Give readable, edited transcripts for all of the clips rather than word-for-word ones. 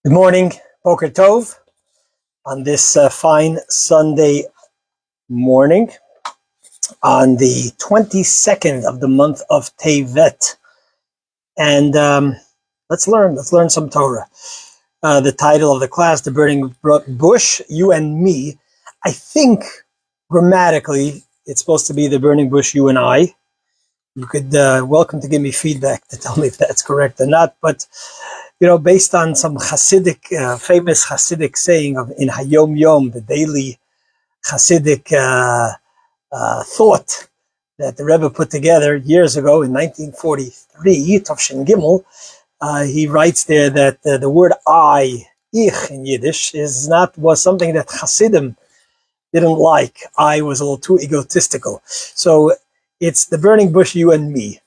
Good morning, Boker Tov, on this fine Sunday morning, on the 22nd of the month of Tevet. And let's learn some Torah. The title of the class, The Burning Bush, You and Me. I think grammatically it's supposed to be The Burning Bush, You and I. You could, welcome to give me feedback to tell me if that's correct or not, but based on some Hasidic, famous Hasidic saying of in Hayom Yom, the daily Hasidic thought that the Rebbe put together years ago in 1943, Tafshin Gimel, he writes there that the word I, ich in Yiddish, was something that Hasidim didn't like. I was a little too egotistical. So it's the burning bush, you and me.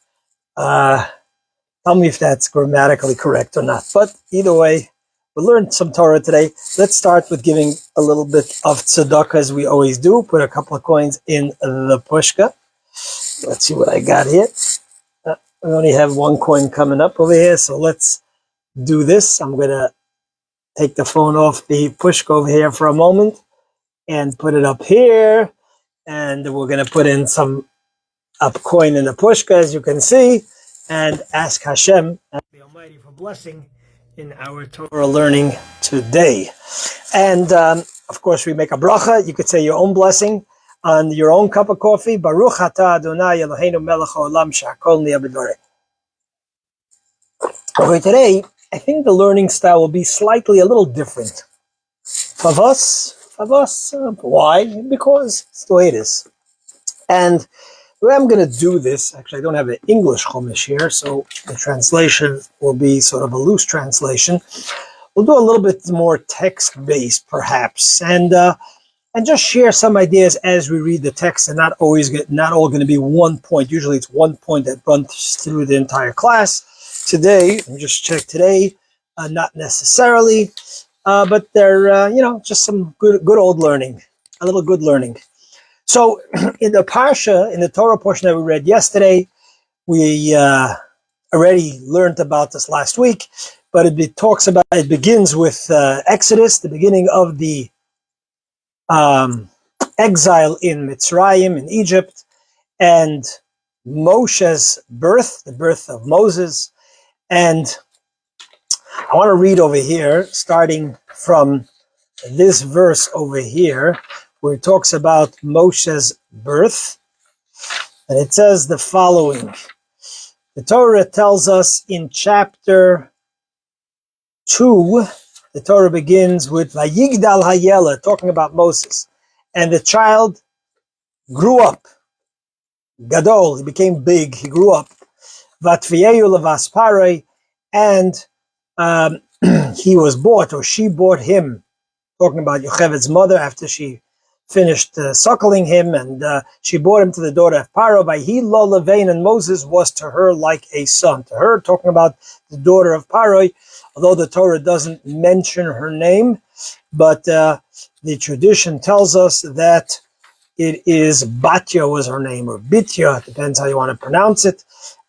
Tell me if that's grammatically correct or not. But either way, we learned some Torah today. Let's start with giving a little bit of tzedakah as we always do. Put a couple of coins in the pushka. Let's see what I got here. We only have one coin coming up over here, so let's do this. I'm going to take the phone off the pushka over here for a moment and put it up here. And we're going to put in some up coin in the pushka, as you can see, and ask Hashem, the Almighty, for blessing in our Torah learning today. And of course, we make a bracha. You could say your own blessing on your own cup of coffee. Baruch atah Adonai Eloheinu melech haolam she'akol niyeh b'dvareh. Okay, today, I think the learning style will be slightly a little different. Favos, why? Because it's the way it is. And the way I'm going to do this, actually I don't have an English Chumash here, so the translation will be sort of a loose translation. We'll do a little bit more text-based, perhaps, and just share some ideas as we read the text, and not all going to be one point. Usually it's one point that runs through the entire class. Today, and just check today, not necessarily, but they're just some good old learning, a little good learning. So in the Parsha, in the Torah portion that we read yesterday, we already learned about this last week, but it begins with Exodus, the beginning of the exile in Mitzrayim, in Egypt, and Moshe's birth, the birth of Moses. And I want to read over here, starting from this verse over here, where it talks about Moshe's birth. And it says the following. The Torah tells us in chapter 2, the Torah begins with Vayigdal Hayela, talking about Moses. And the child grew up. Gadol, he became big, he grew up. Vatviyeyu levas paroi, and he was bought, or she bought him, talking about Yocheved's mother after she finished suckling him, and she brought him to the daughter of Paro. Vayhi lo levein, and Moses was to her like a son. To her, talking about the daughter of Paro, although the Torah doesn't mention her name, but the tradition tells us that it is Batya was her name, or Bitya, depends how you want to pronounce it,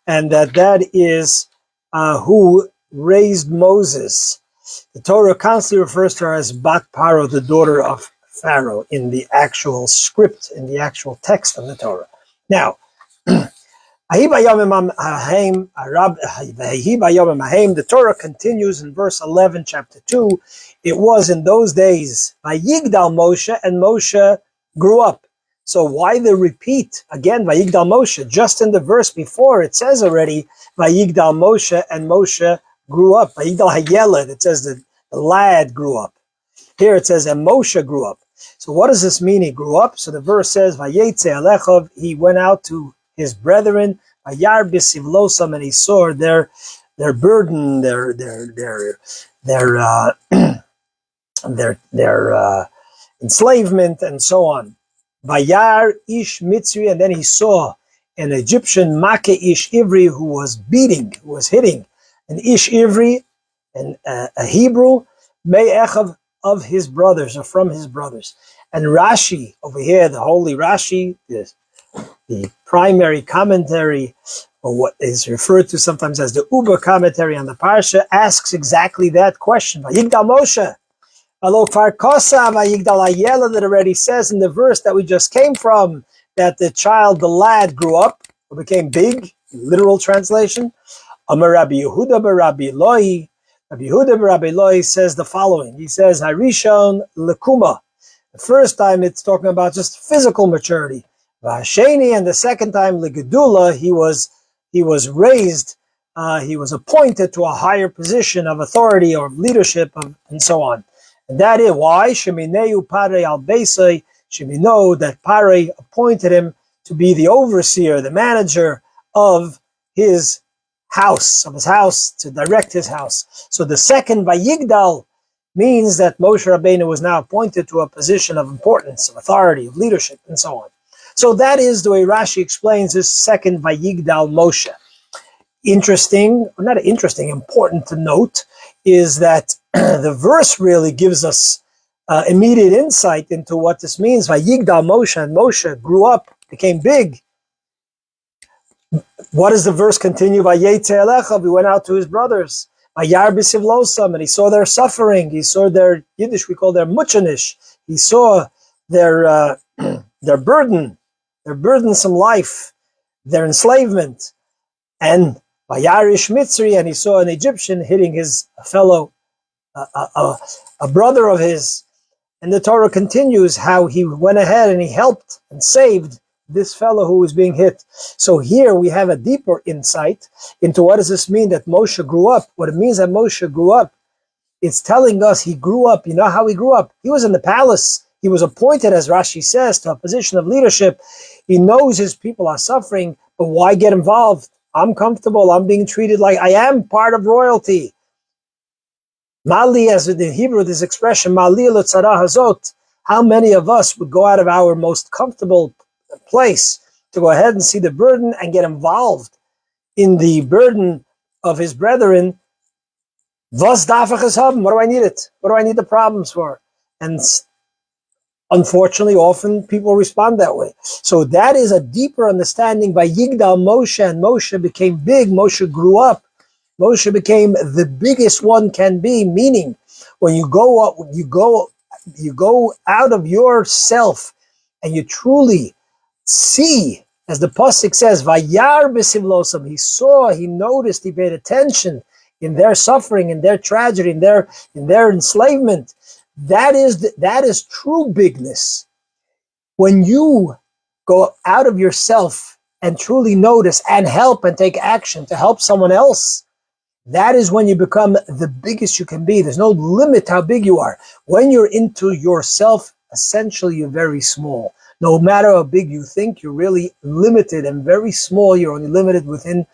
and that is who raised Moses. The Torah constantly refers to her as Bat Paro, the daughter of Pharaoh, in the actual script, in the actual text of the Torah. Now, the Torah continues in verse 11, chapter 2. It was in those days, Vayigdal Moshe, and Moshe grew up. So why the repeat? Again, Vayigdal Moshe. Just in the verse before, it says already, Vayigdal Moshe, and Moshe grew up. Vayigdal Hayeled, it says that the lad grew up. Here it says, and Moshe grew up. So what does this mean, he grew up? So the verse says, Vayetze Alechov, he went out to his brethren, Vayar Bisivlosam, and he saw their burden, their enslavement, and so on. Vayar Ish Mitzri, and then he saw an Egyptian, Make Ish Ivri, who was beating, who was hitting an Ish Ivri, and a Hebrew, Me'echav, of his brothers, or from his brothers. And Rashi, over here, the holy Rashi, the primary commentary or what is referred to sometimes as the Uber commentary on the Parsha, asks exactly that question. Vayigdal Moshe. That already says in the verse that we just came from that the child, the lad, grew up or became big, literal translation. Amar Rabbi Yehuda bar Rabbi Eloi. Rabbi Yehuda bar Rabbi Eloi says the following. He says, Harishon lekuma. The first time it's talking about just physical maturity. Vasheni, and the second time legedula, he was raised, he was appointed to a higher position of authority or leadership, and so on. And that is why Shemineu Parei al Beisai, Shemino, that Parei appointed him to be the overseer, the manager of his house, to direct his house. So the second Vayigdal means that Moshe Rabbeinu was now appointed to a position of importance, of authority, of leadership, and so on. So that is the way Rashi explains this second Vayigdal Moshe. Important to note is that the verse really gives us immediate insight into what this means. Vayigdal Moshe, and Moshe grew up, became big. What does the verse continue? Vayetze elecha, he went out to his brothers. Vayar b'sivlosam, and he saw their suffering. He saw their, Yiddish we call their muchanish. He saw their burdensome life, their enslavement. And Vayarish Mitzri, and he saw an Egyptian hitting his fellow, a brother of his. And the Torah continues how he went ahead and he helped and saved this fellow who was being hit. So here we have a deeper insight into what does this mean that Moshe grew up. What it means that Moshe grew up, it's telling us he grew up. You know how he grew up? He was in the palace. He was appointed, as Rashi says, to a position of leadership. He knows his people are suffering, but why get involved? I'm comfortable. I'm being treated like I am part of royalty. Mali, as in Hebrew, this expression, Mali l'tzara hazot. How many of us would go out of our most comfortable place to go ahead and see the burden and get involved in the burden of his brethren? Was darf ich es haben? What do I need it? What do I need the problems for? And unfortunately, often people respond that way. So that is a deeper understanding by Yigdal Moshe, and Moshe became big. Moshe grew up. Moshe became the biggest one can be, meaning when you go up, you go out of yourself and you truly see, as the pasuk says, Vayar b'sivlosam, he saw, he noticed, he paid attention in their suffering, in their tragedy, in their enslavement. That is true bigness. When you go out of yourself and truly notice and help and take action to help someone else, that is when you become the biggest you can be. There's no limit how big you are. When you're into yourself, essentially you're very small. No matter how big you think, you're really limited and very small. You're only limited within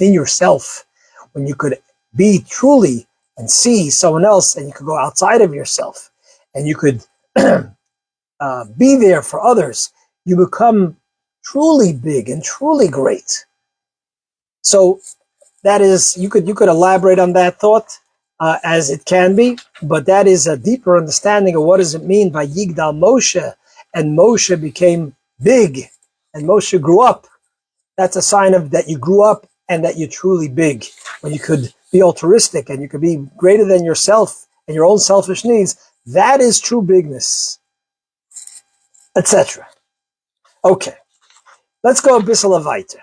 yourself. When you could be truly and see someone else, and you could go outside of yourself, and you could be there for others, you become truly big and truly great. So that is, you could elaborate on that thought as it can be, but that is a deeper understanding of what does it mean by Yigdal Moshe, and Moshe became big, and Moshe grew up. That's a sign of that you grew up and that you're truly big. When you could be altruistic and you could be greater than yourself and your own selfish needs, that is true bigness, etc. Okay, let's go a bissel weiter.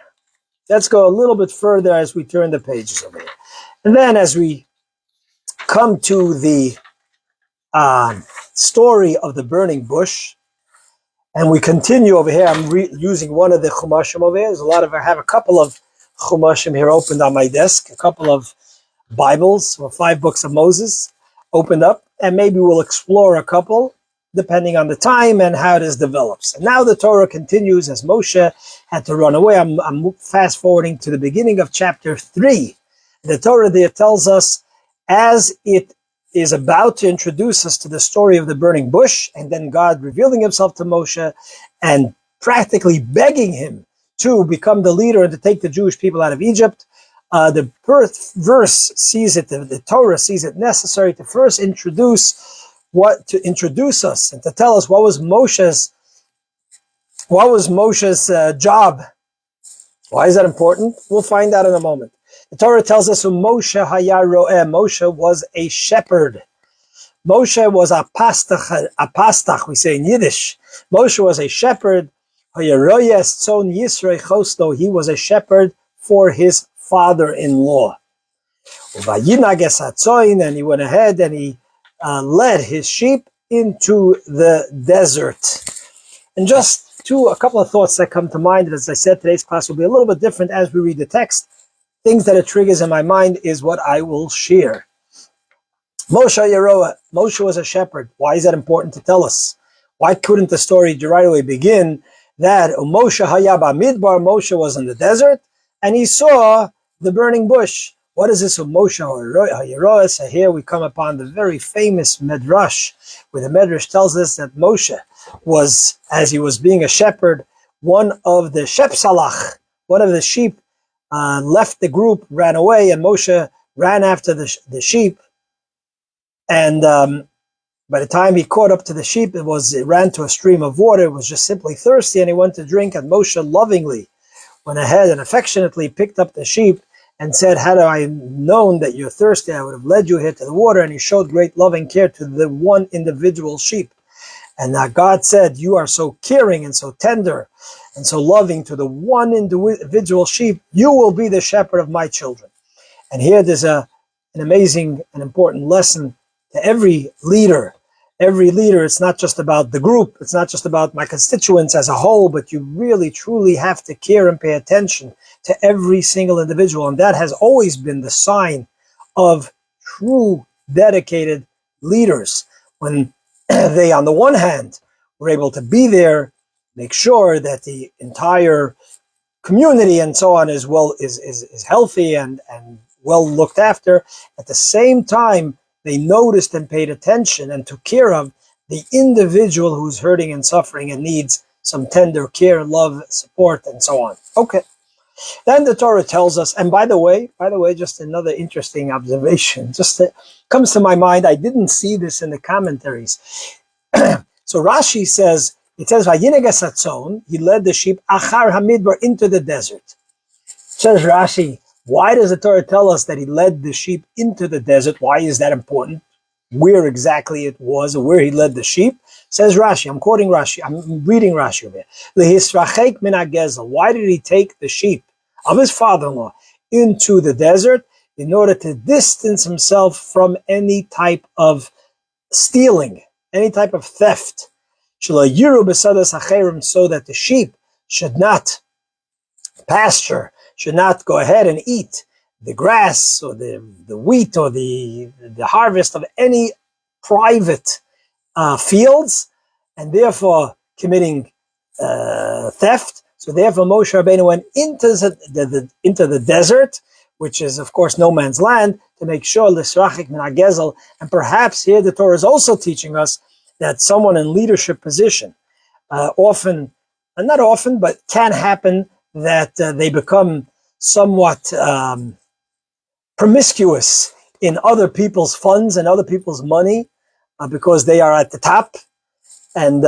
Let's go a little bit further as we turn the pages over here. And then as we come to the story of the burning bush, and we continue over here, I'm using one of the chumashim over here. There's a lot of, I have a couple of chumashim here opened on my desk, a couple of Bibles, or 5 books of Moses opened up, and maybe we'll explore a couple depending on the time and how this develops. And now the Torah continues as Moshe had to run away. I'm fast forwarding to the beginning of chapter 3. The Torah there tells us, as it is about to introduce us to the story of the burning bush, and then God revealing himself to Moshe and practically begging him to become the leader and to take the Jewish people out of Egypt. The verse sees it, the Torah sees it necessary to first introduce us and to tell us what was Moshe's job, Why is that important? We'll find out in a moment. The Torah tells us Moshe haya ro'eh. Moshe was a shepherd. Moshe was a pastach, we say in Yiddish. Moshe was a shepherd. He was a shepherd for his father-in-law. And he went ahead and he led his sheep into the desert. And just a couple of thoughts that come to mind. As I said, today's class will be a little bit different as we read the text. Things that it triggers in my mind is what I will share. Moshe Yeroah. Moshe was a shepherd. Why is that important to tell us? Why couldn't the story right away begin that Moshe Hayaba Midbar, Moshe was in the desert and he saw the burning bush? What is this of Moshe Yeroah? So here we come upon the very famous Medrash, where the Medrash tells us that Moshe was, as he was being a shepherd, one of the Shepsalach, one of the sheep, left the group, ran away, and Moshe ran after the sheep. And by the time he caught up to the sheep, it ran to a stream of water. It was just simply thirsty, and he went to drink. And Moshe lovingly went ahead and affectionately picked up the sheep and said, "Had I known that you're thirsty, I would have led you here to the water." And he showed great loving care to the one individual sheep. And God said, "You are so caring and so tender and so loving to the one individual sheep. You will be the shepherd of my children." And here there's an amazing and important lesson to every leader. Every leader, it's not just about the group, it's not just about my constituents as a whole, but you really truly have to care and pay attention to every single individual. And that has always been the sign of true dedicated leaders. When they, on the one hand, were able to be there, make sure that the entire community and so on is healthy and well looked after. At the same time, they noticed and paid attention and took care of the individual who's hurting and suffering and needs some tender care, love, support, and so on. Okay. Then the Torah tells us, and by the way, just another interesting observation, just comes to my mind. I didn't see this in the commentaries. So Rashi says, it says, "Vayineges hatzon," he led the sheep, "achar hamidbar," into the desert. Says Rashi, why does the Torah tell us that he led the sheep into the desert? Why is that important? Where exactly it was, or where he led the sheep? Says Rashi, I'm quoting Rashi, I'm reading Rashi over here. Lehisrachek min hagezel. Why did he take the sheep of his father-in-law into the desert? In order to distance himself from any type of stealing, any type of theft. Shelo yiru b'sadas hacherim, so that the sheep should not pasture, should not go ahead and eat the grass or the wheat or the harvest of any private fields, and therefore committing theft. So therefore Moshe Rabbeinu went into the desert, which is of course no man's land, to make sure l'srachik min hagezel. And perhaps here the Torah is also teaching us that someone in leadership position, often, and not often, but can happen, that they become somewhat promiscuous in other people's funds and other people's money because they are at the top. And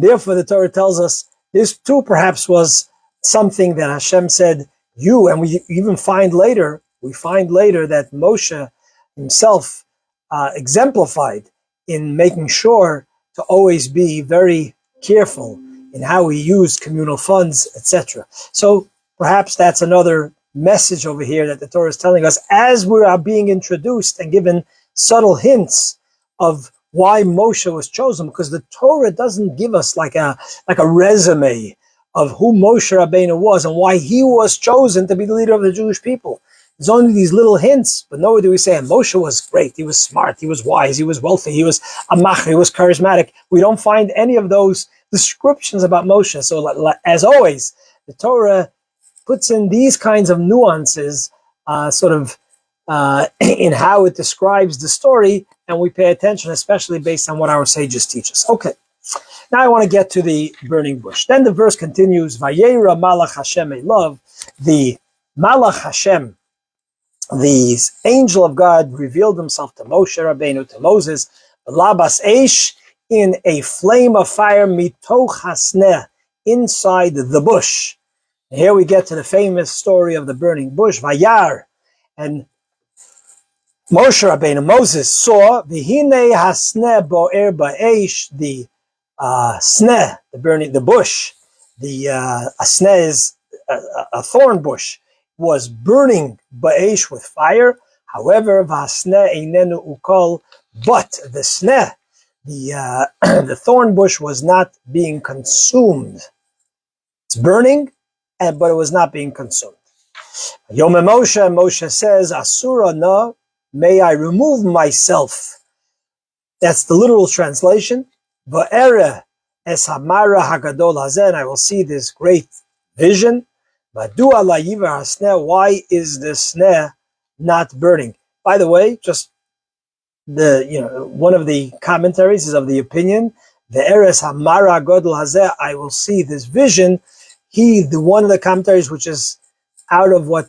therefore the Torah tells us this too perhaps was something that Hashem said, you, and we even find later that Moshe himself exemplified in making sure to always be very careful in how he used communal funds, etc. So perhaps that's another message over here that the Torah is telling us as we are being introduced and given subtle hints of why Moshe was chosen, because the Torah doesn't give us like a resume of who Moshe Rabbeinu was and why he was chosen to be the leader of the Jewish people. There's only these little hints, but nowhere do we say, and Moshe was great, he was smart, he was wise, he was wealthy, he was a macher, he was charismatic. We don't find any of those descriptions about Moshe. So as always, the Torah puts in these kinds of nuances in how it describes the story, and we pay attention, especially based on what our sages teach us. Okay, now I want to get to the burning bush. Then the verse continues, Vayera Malach Hashem Elav, the Malach Hashem, the angel of God, revealed himself to Moshe Rabbeinu, to Moses, Labas Eish, in a flame of fire, mitoch hasneh, inside the bush. Here we get to the famous story of the burning bush, Vayar. And Moshe Rabbeinu, Moses, saw Vihine hasne bo'er ba'esh, the sneh, the bush. The sneh is a thorn bush, was burning ba'esh with fire. However, v'hasneh einenu ukol, but the sneh, the thorn bush was not being consumed. It's burning, but it was not being consumed. Yom Moshe says, Asura na, may I remove myself. That's the literal translation. Va'ere es hamara hagadol hazeh, and I will see this great vision. V'adu ala yivar hasneh, why is the sneh not burning? By the way, just one of the commentaries is of the opinion, Va'ere es hamara hagadol hazeh, I will see this vision. One of the commentaries, which is out of what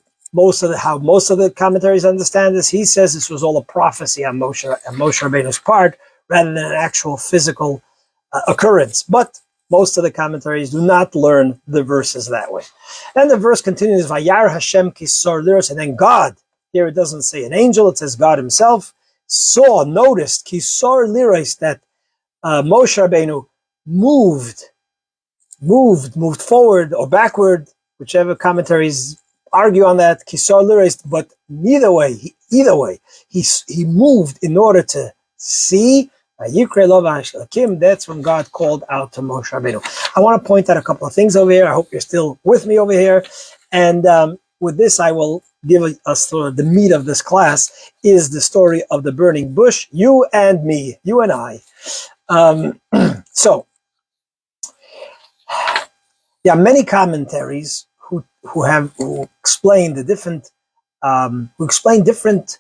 how most of the commentaries understand this, he says this was all a prophecy on Moshe Rabbeinu's part, rather than an actual physical occurrence. But most of the commentaries do not learn the verses that way. Then the verse continues, Vayar Hashem kisor liros, and then God, here it doesn't say an angel, it says God himself, noticed kisor liros, that Moshe Rabbeinu moved forward or backward, whichever commentaries argue on that, kisar liros, but either way, he moved in order to see. That's when God called out to Moshe Rabbeinu. I want to point out a couple of things over here. I hope you're still with me over here. And with this, I will give us the meat of this class, is the story of the burning bush, you and me, you and I. So, there are many commentaries who explain the different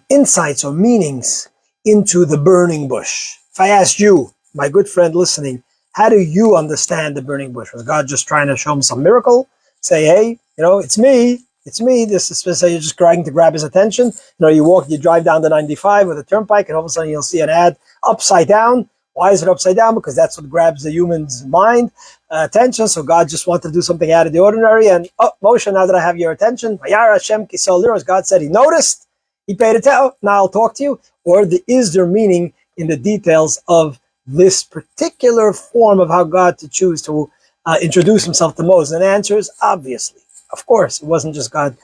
insights or meanings into the burning bush. If I asked you, my good friend listening, how do you understand the burning bush? Was God just trying to show him some miracle? Say, hey, it's me. This is you're just trying to grab his attention. You drive down the 95 with a turnpike, and all of a sudden you'll see an ad upside down. Why is it upside down? Because that's what grabs the human's mind, attention. So God just wanted to do something out of the ordinary. And, Moshe, now that I have your attention, Vayar Hashem kisol liros, God said he noticed, he paid attention, now I'll talk to you. Or is there meaning in the details of this particular form of how God to choose to introduce himself to Moses? And the answer is obviously, of course, it wasn't just God,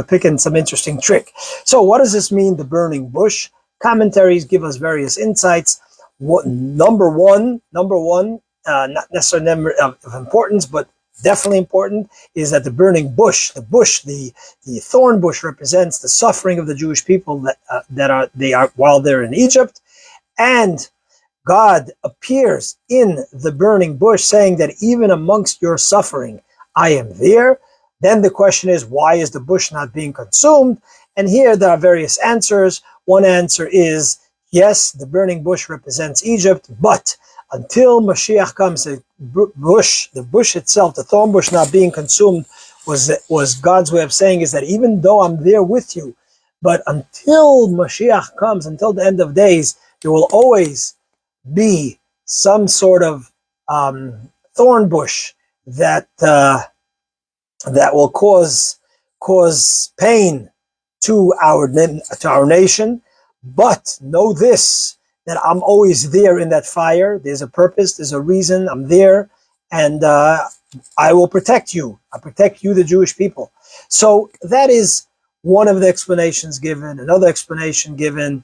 picking some interesting trick. So what does this mean, the burning bush? Commentaries give us various insights. Number one, not necessarily of importance, but definitely important, is that the burning bush, the thorn bush, represents the suffering of the Jewish people that are while they're in Egypt, and God appears in the burning bush, saying that even amongst your suffering, I am there. Then the question is, why is the bush not being consumed? And here there are various answers. One answer is, yes, the burning bush represents Egypt, but until Mashiach comes, the bush itself, the thorn bush not being consumed, was God's way of saying is that even though I'm there with you, but until Mashiach comes, until the end of days, there will always be some sort of thorn bush that will cause pain to our nation. But know this, that I'm always there in that fire. There's a purpose, there's a reason, I'm there, and I will protect you. I protect you, the Jewish people. So that is one of the explanations given. Another explanation given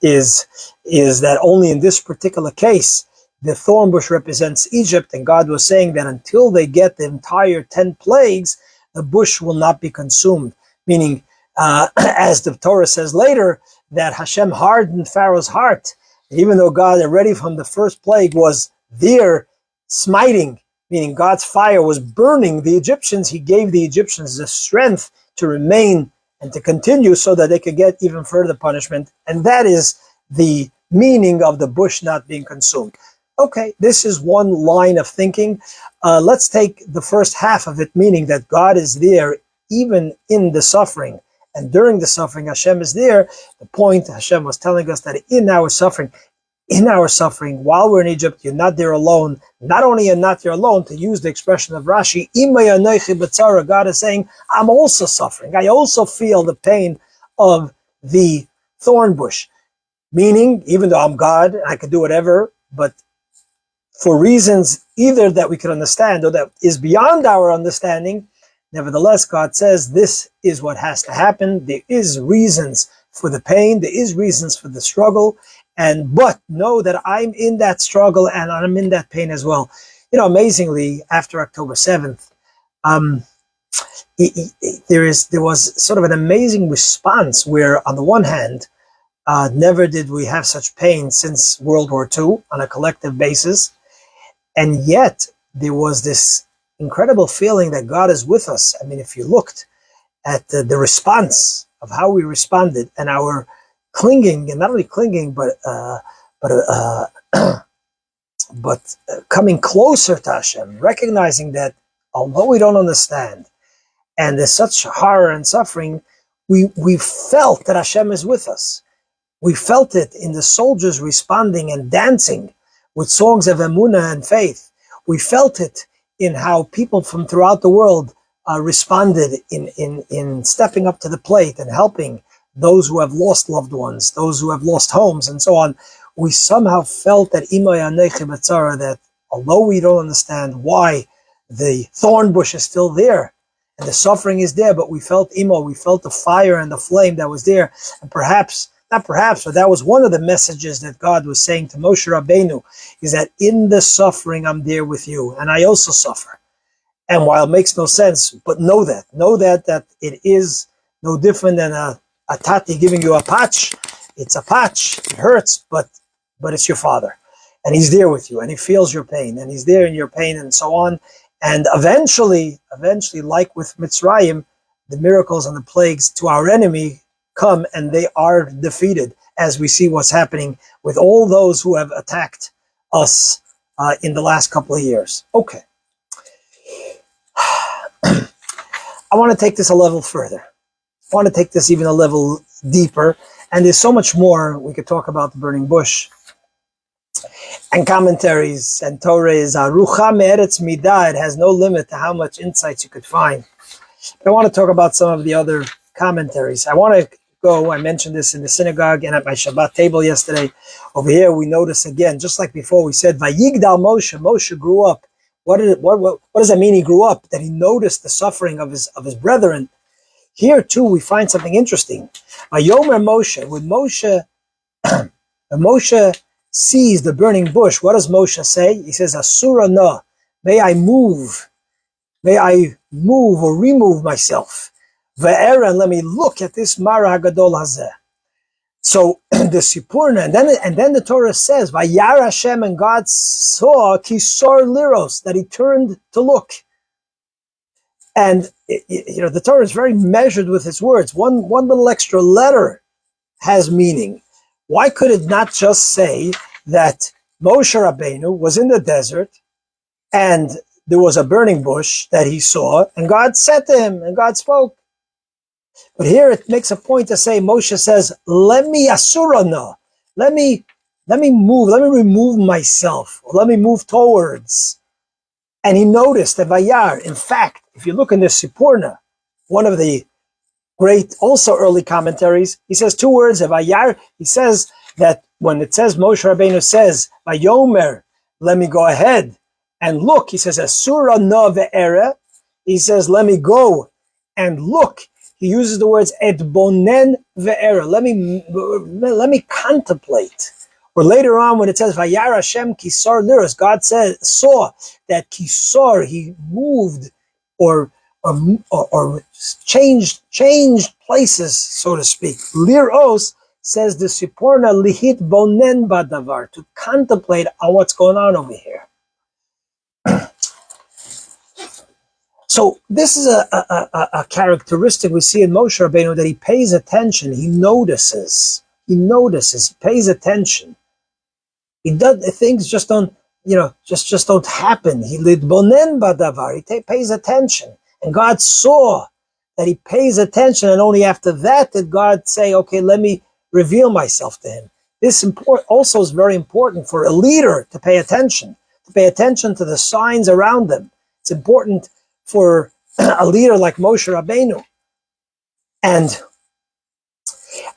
is that only in this particular case, the thorn bush represents Egypt, and God was saying that until they get the entire 10 plagues, the bush will not be consumed. Meaning, as the Torah says later, that Hashem hardened Pharaoh's heart. Even though God already from the first plague was there smiting, meaning God's fire was burning the Egyptians, he gave the Egyptians the strength to remain and to continue so that they could get even further punishment. And that is the meaning of the bush not being consumed. Okay, this is one line of thinking. Let's take the first half of it, meaning that God is there even in the suffering. And during the suffering, Hashem is there. The point Hashem was telling us that in our suffering, in our suffering, while we're in Egypt, you're not there alone. Not only you're not there alone, to use the expression of Rashi, God is saying, I'm also suffering. I also feel the pain of the thorn bush. Meaning, even though I'm God, I can do whatever, but for reasons either that we can understand or that is beyond our understanding, nevertheless, God says this is what has to happen. There is reasons for the pain. There is reasons for the struggle. But know that I'm in that struggle and I'm in that pain as well. You know, amazingly, after October 7th, there was sort of an amazing response where, on the one hand, never did we have such pain since World War II on a collective basis. And yet there was this incredible feeling that God is with us. I mean, if you looked at the response of how we responded and our clinging, and not only clinging, but coming closer to Hashem, recognizing that although we don't understand, and there's such horror and suffering, we felt that Hashem is with us. We felt it in the soldiers responding and dancing with songs of emunah and faith. We felt it in how people from throughout the world responded in stepping up to the plate and helping those who have lost loved ones, those who have lost homes, and so on. We somehow felt that that although we don't understand why the thorn bush is still there and the suffering is there, but we felt we felt the fire and the flame that was there. And not perhaps, but that was one of the messages that God was saying to Moshe Rabbeinu, is that in the suffering, I'm there with you, and I also suffer. And while it makes no sense, but know that it is no different than a tati giving you a patch. It's a patch, it hurts, but it's your father. And he's there with you, and he feels your pain, and he's there in your pain, and so on. And eventually, like with Mitzrayim, the miracles and the plagues to our enemy come, and they are defeated, as we see what's happening with all those who have attacked us in the last couple of years. Okay. I want to take this a level further. I want to take this even a level deeper, and there's so much more we could talk about the burning bush and commentaries and Torahs. Rucha me'eretz midah, it has no limit to how much insights you could find. But I want to talk about some of the other commentaries. I want to go, I mentioned this in the synagogue and at my Shabbat table yesterday. Over here we notice again, just like before we said, Vayigdal Moshe, Moshe grew up. What does that mean he grew up? That he noticed the suffering of his brethren. Here too we find something interesting. Vayomer Moshe, when Moshe sees the burning bush, what does Moshe say? He says, Asura na, may I move or remove myself. Ve'era, let me look at this Mara Hagadol Hazeh. So the Sipurna, and then the Torah says, Vayar Hashem, and God saw Kisor Liros, that he turned to look. And the Torah is very measured with its words. One little extra letter has meaning. Why could it not just say that Moshe Rabbeinu was in the desert and there was a burning bush that he saw, and God said to him, and God spoke? But here it makes a point to say, Moshe says, let me asurana, let me move, let me remove myself, or let me move towards. And he noticed that Vayar, in fact, if you look in the Sipurna, one of the great, also early commentaries, he says two words, Vayar, he says that when it says, Moshe Rabbeinu says, Vayomer, let me go ahead and look, he says, Asura na ve'era, he says, let me go and look. He uses the words et bonen ve'era. Let me contemplate. Or later on, when it says Vayar Hashem Kisar Liros, God saw that Kisar, he moved or changed places, so to speak. Liros says the Sipurna lihit bonen badavar, to contemplate on what's going on over here. So this is a characteristic we see in Moshe Rabbeinu, that he pays attention, he notices, he pays attention. Things just don't, just don't happen. He lidbonen badavar, he pays attention. And God saw that he pays attention, and only after that did God say, okay, let me reveal myself to him. This also is very important for a leader to pay attention to the signs around them. It's important for a leader like Moshe Rabbeinu. And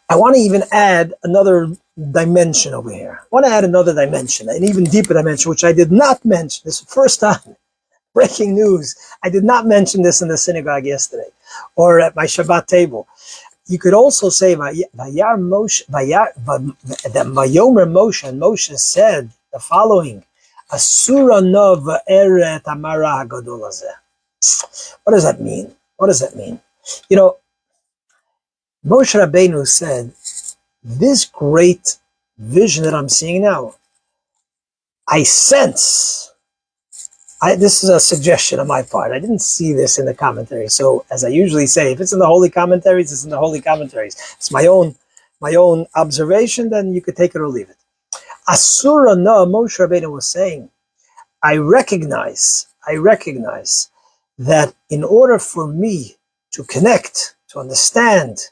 I want to even add another dimension over here. I want to add another dimension, an even deeper dimension, which I did not mention. This is the first time. Breaking news. I did not mention this in the synagogue yesterday or at my Shabbat table. You could also say, Vayomer Moshe, and Moshe said the following, Asura no va'eret amara hagadol hazeh. What does that mean? What does that mean? You know, Moshe Rabbeinu said, this great vision that I'm seeing now, I sense, this is a suggestion on my part. I didn't see this in the commentary. So as I usually say, if it's in the holy commentaries, it's in the holy commentaries. It's my own observation, then you could take it or leave it. Asura no, Moshe Rabbeinu was saying, I recognize that in order for me to connect, to understand,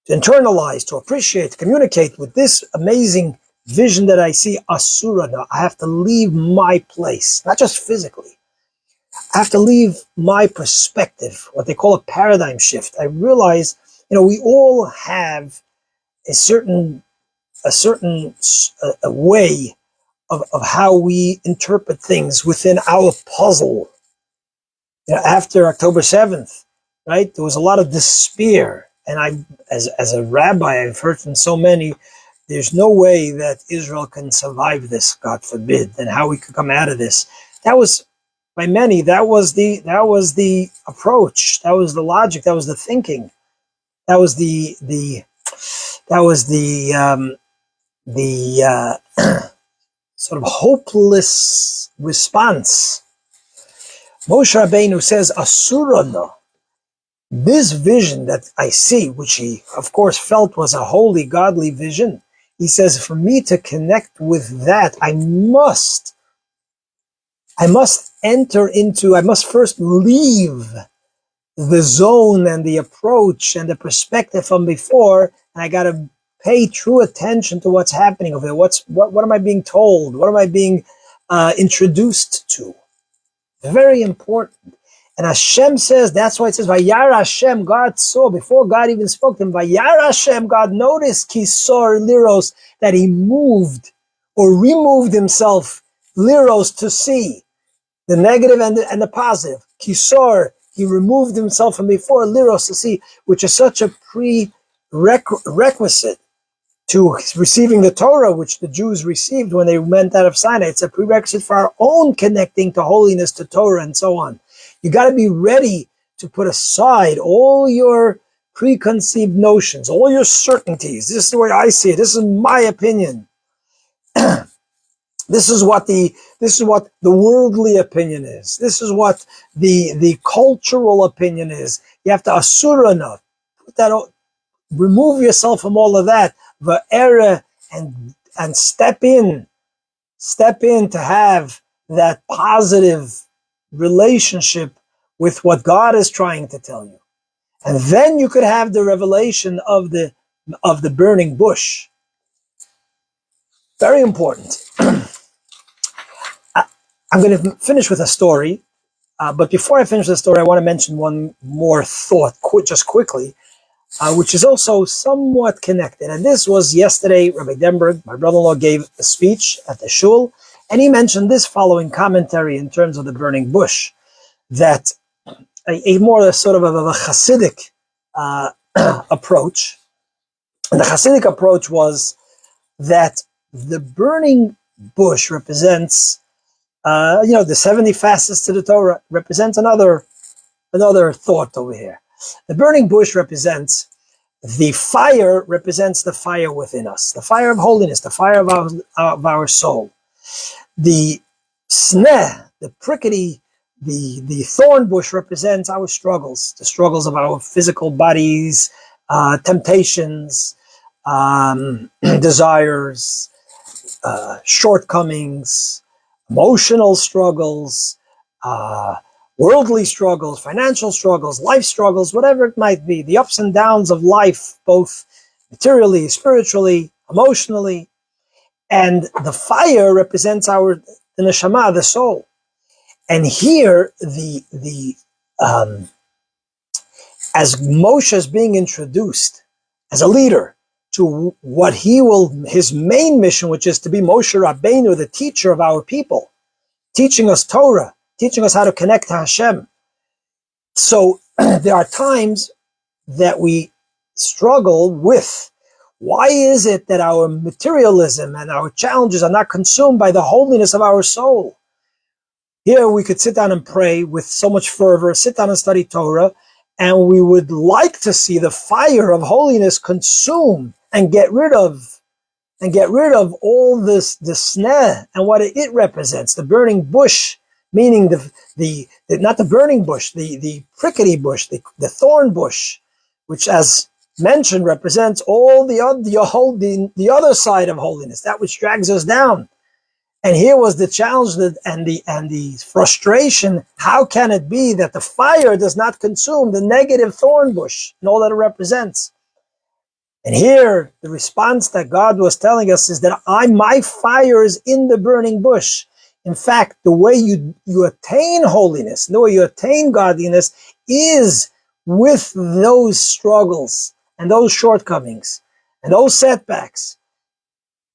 to internalize, to appreciate, to communicate with this amazing vision that I see, Asura no, I have to leave my place, not just physically. I have to leave my perspective, what they call a paradigm shift. I realize, we all have a certain way of how we interpret things within our puzzle. After October 7th, right, there was a lot of despair. And as a rabbi, I've heard from so many, there's no way that Israel can survive this, God forbid, and how we could come out of this. That was, by many, that was the approach, that was the logic, that was the thinking, that was the sort of hopeless response. Moshe Rabbeinu says, Asura no. This vision that I see, which he, of course, felt was a holy, godly vision, he says, for me to connect with that, I must first leave the zone and the approach and the perspective from before, and I got to pay true attention to what's happening over there. What am I being told? What am I being introduced to? Very important. And Hashem says, that's why it says, Vayara Hashem, God saw, before God even spoke to him, Vayara Hashem, God noticed, Kisor Liros, that he moved or removed himself, Liros, to see the negative and the positive. Kisor, he removed himself from before, Liros, to see, which is such a prerequisite to receiving the Torah, which the Jews received when they went out of Sinai. It's a prerequisite for our own connecting to holiness, to Torah, and so on. You got to be ready to put aside all your preconceived notions, all your certainties. This is the way I see it. This is my opinion. This is what the worldly opinion is. This is what the cultural opinion is. You have to asura no, put that, remove yourself from all of that, va'era, and step in to have that positive relationship with what God is trying to tell you. And then you could have the revelation of the burning bush. Very important. I'm going to finish with a story, but before I finish the story, I want to mention one more thought, just quickly, which is also somewhat connected. And this was yesterday. Rabbi Denberg, my brother-in-law, gave a speech at the shul, and he mentioned this following commentary in terms of the burning bush, that a more sort of a Hasidic approach. And the Hasidic approach was that the burning bush represents, the 70 facets to the Torah, represents another thought over here. The burning bush represents the fire, represents the fire within us, the fire of holiness, the fire of our soul. The sneh, the prickly, the thorn bush represents our struggles, the struggles of our physical bodies, temptations, desires, shortcomings, emotional struggles, worldly struggles, financial struggles, life struggles, whatever it might be, the ups and downs of life, both materially, spiritually, emotionally, and the fire represents the neshama, the soul. And here, as Moshe is being introduced as a leader to what his main mission, which is to be Moshe Rabbeinu, the teacher of our people, teaching us Torah, teaching us how to connect to Hashem. So there are times that we struggle with, why is it that our materialism and our challenges are not consumed by the holiness of our soul? Here we could sit down and pray with so much fervor, sit down and study Torah, and we would like to see the fire of holiness consume and get rid of all this, the sneh and what it represents, the burning bush, meaning not the burning bush, the prickly bush, the thorn bush, which, as mentioned, represents all the other side of holiness, that which drags us down. And here was the challenge and the frustration. How can it be that the fire does not consume the negative thorn bush and all that it represents? And here, the response that God was telling us is that my fire is in the burning bush. In fact, the way you attain holiness, the way you attain godliness is with those struggles and those shortcomings and those setbacks.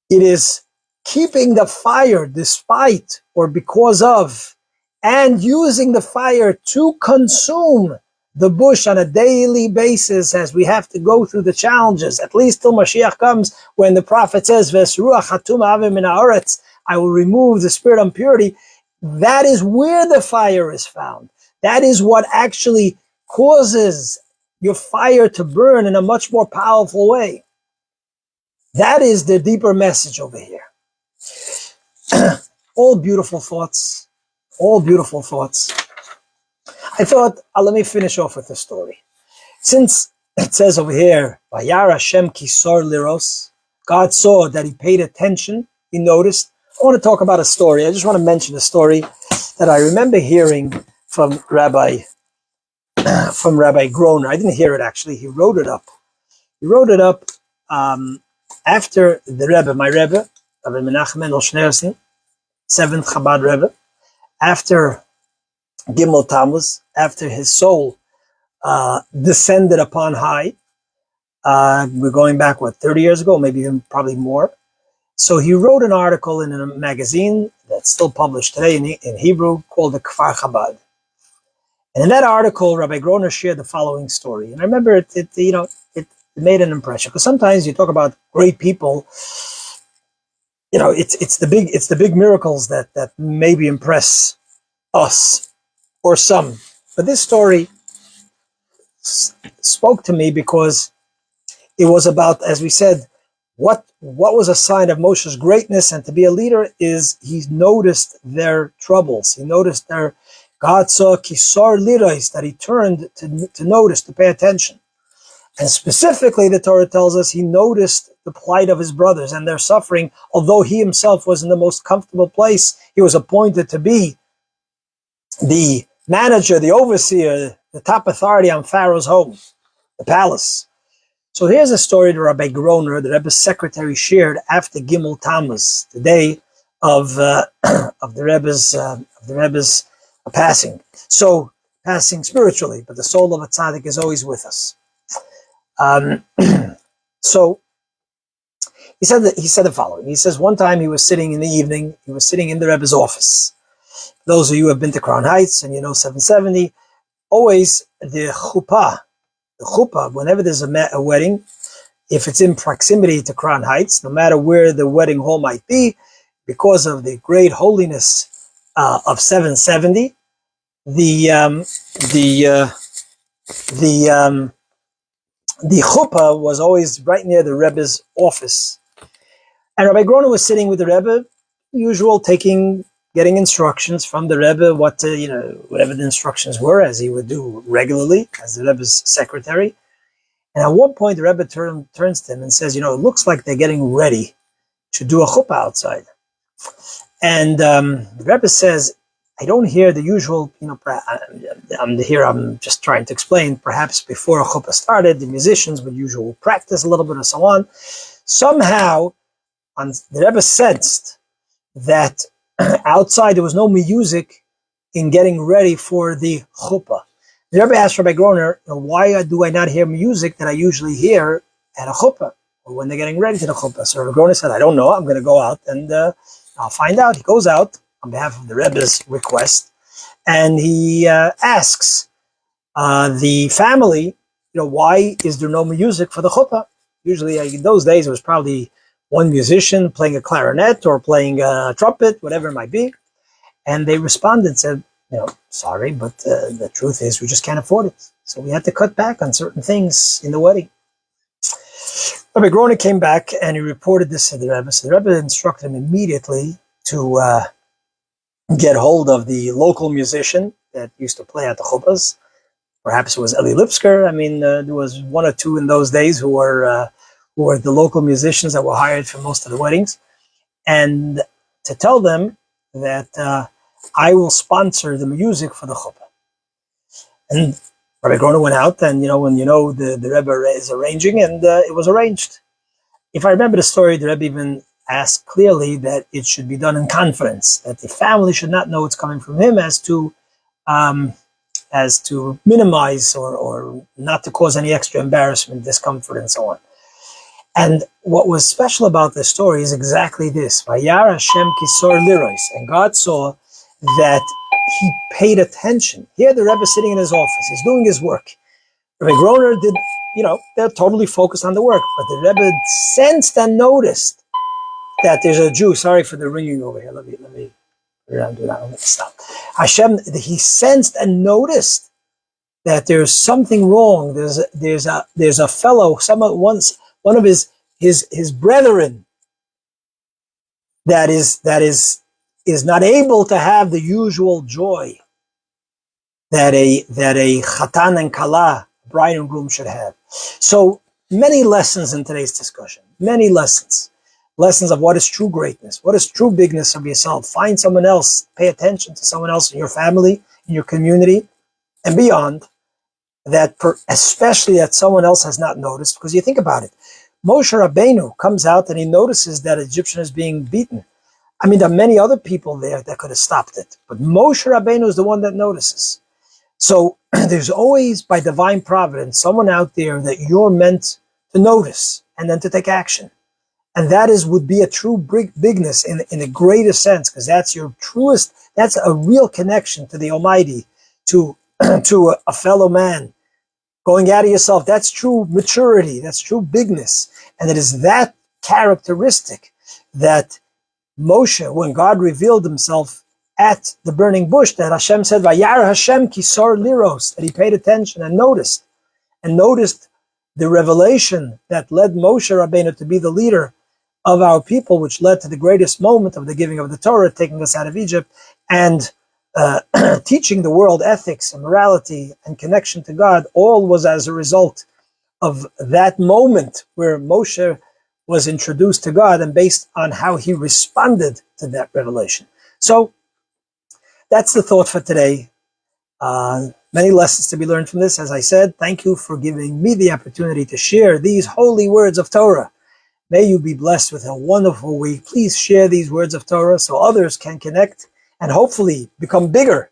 It is keeping the fire despite or because of, and using the fire to consume the bush on a daily basis as we have to go through the challenges, at least till Mashiach comes, when the prophet says, "V'esruach hatum avim min haaretz," I will remove the spirit of impurity. That is where the fire is found. That is what actually causes your fire to burn in a much more powerful way. That is the deeper message over here. All beautiful thoughts. All beautiful thoughts. I thought, let me finish off with a story. Since it says over here, Vayar Hashem kisor liros, God saw that he paid attention, he noticed. I want to talk about a story. I just want to mention a story that I remember hearing from Rabbi Groner. I didn't hear it actually. He wrote it up. He wrote it up after the Rebbe, my Rebbe, Rabbi Menachem Mendel Schneerson, 7th Chabad Rebbe, after Gimel Tammuz, after his soul descended upon high. We're going back, 30 years ago, maybe even probably more. So he wrote an article in a magazine that's still published today in Hebrew called the Kfar Chabad. And in that article, Rabbi Groner shared the following story. And I remember it made an impression, because sometimes you talk about great people, it's the big miracles that maybe impress us or some. But this story spoke to me because it was about, as we said, what was a sign of Moshe's greatness and to be a leader is he noticed their troubles. He noticed God saw kisar lirais, that he turned to notice, to pay attention. And specifically, the Torah tells us he noticed the plight of his brothers and their suffering. Although he himself was in the most comfortable place, he was appointed to be the manager, the overseer, the top authority on Pharaoh's home, the palace. So here's a story that Rabbi Groner, the Rebbe's secretary, shared after Gimel Tammuz, the day of the Rebbe's passing. So passing spiritually, but the soul of a tzaddik is always with us. So he said the following. He says one time he was sitting in the evening. He was sitting in the Rebbe's office. Those of you who have been to Crown Heights and 770, always the chuppah, whenever there's a wedding, if it's in proximity to Crown Heights, no matter where the wedding hall might be, because of the great holiness of 770, the chuppah was always right near the Rebbe's office. And Rabbi Groner was sitting with the Rebbe, getting instructions from the Rebbe, whatever the instructions were, as he would do regularly as the Rebbe's secretary. And at one point, the Rebbe turns to him and says, it looks like they're getting ready to do a chuppah outside. And the Rebbe says, I don't hear the usual, I'm just trying to explain, perhaps before a chuppah started, the musicians would usually practice a little bit and so on. Somehow, the Rebbe sensed that outside there was no music in getting ready for the chuppah. The Rebbe asked Rabbi Groner, why do I not hear music that I usually hear at a chuppah, or when they're getting ready to the chuppah? So Rabbi Groner said, I don't know, I'm going to go out and I'll find out. He goes out on behalf of the Rebbe's request, and he asks the family, why is there no music for the chuppah? Usually in those days it was probably one musician playing a clarinet or playing a trumpet, whatever it might be. And they responded and said, sorry, but the truth is we just can't afford it. So we had to cut back on certain things in the wedding. Rabbi Groner came back and he reported this to the Rebbe. So the Rebbe instructed him immediately to get hold of the local musician that used to play at the chuppahs. Perhaps it was Eli Lipsker. I mean, there was one or two in those days who were the local musicians that were hired for most of the weddings. And to tell them that I will sponsor the music for the chuppah. And Rabbi Groner went out, and the Rebbe is arranging, and it was arranged. If I remember the story, the Rebbe even asked clearly that it should be done in confidence, that the family should not know it's coming from him, as to minimize or not to cause any extra embarrassment, discomfort, and so on. And what was special about this story is exactly this. Vayar Hashem kisor liros. And God saw that he paid attention. Here the Rebbe is sitting in his office. He's doing his work. Rabbi Groner did, they're totally focused on the work. But the Rebbe sensed and noticed that there's a Jew. Sorry for the ringing over here. Let me do that. Let me stop. He sensed and noticed that there's something wrong. There's a fellow, one of his brethren that is not able to have the usual joy that a chatan and kala, bride and groom, should have. So many lessons in today's discussion. Many lessons of what is true greatness, what is true bigness of yourself. Find someone else. Pay attention to someone else in your family, in your community, and beyond. Especially that someone else has not noticed, because you think about it. Moshe Rabbeinu comes out and he notices that Egyptian is being beaten. I mean, there are many other people there that could have stopped it, but Moshe Rabbeinu is the one that notices. So there's always, by divine providence, someone out there that you're meant to notice and then to take action. And that would be a true bigness in the greatest sense, because that's a real connection to the Almighty, to a fellow man. Going out of yourself, that's true maturity, that's true bigness. And it is that characteristic that Moshe, when God revealed himself at the burning bush, that Hashem said, Vayar Hashem kisor liros, that he paid attention and noticed the revelation that led Moshe Rabbeinu to be the leader of our people, which led to the greatest moment of the giving of the Torah, taking us out of Egypt, and teaching the world ethics and morality and connection to God. All was as a result of that moment where Moshe was introduced to God, and based on how he responded to that revelation. So that's the thought for today. Many lessons to be learned from this. As I said, thank you for giving me the opportunity to share these holy words of Torah. May you be blessed with a wonderful week. Please share these words of Torah so others can connect and hopefully become bigger.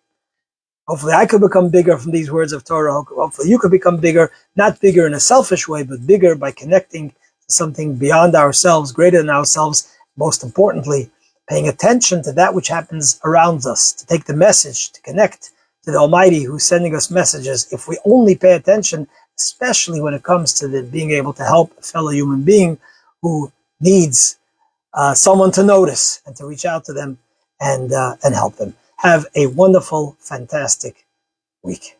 Hopefully I could become bigger from these words of Torah. Hopefully you could become bigger, not bigger in a selfish way, but bigger by connecting to something beyond ourselves, greater than ourselves. Most importantly, paying attention to that which happens around us, to take the message, to connect to the Almighty who's sending us messages. If we only pay attention, especially when it comes to being able to help a fellow human being who needs someone to notice and to reach out to them and help them. Have a wonderful, fantastic week.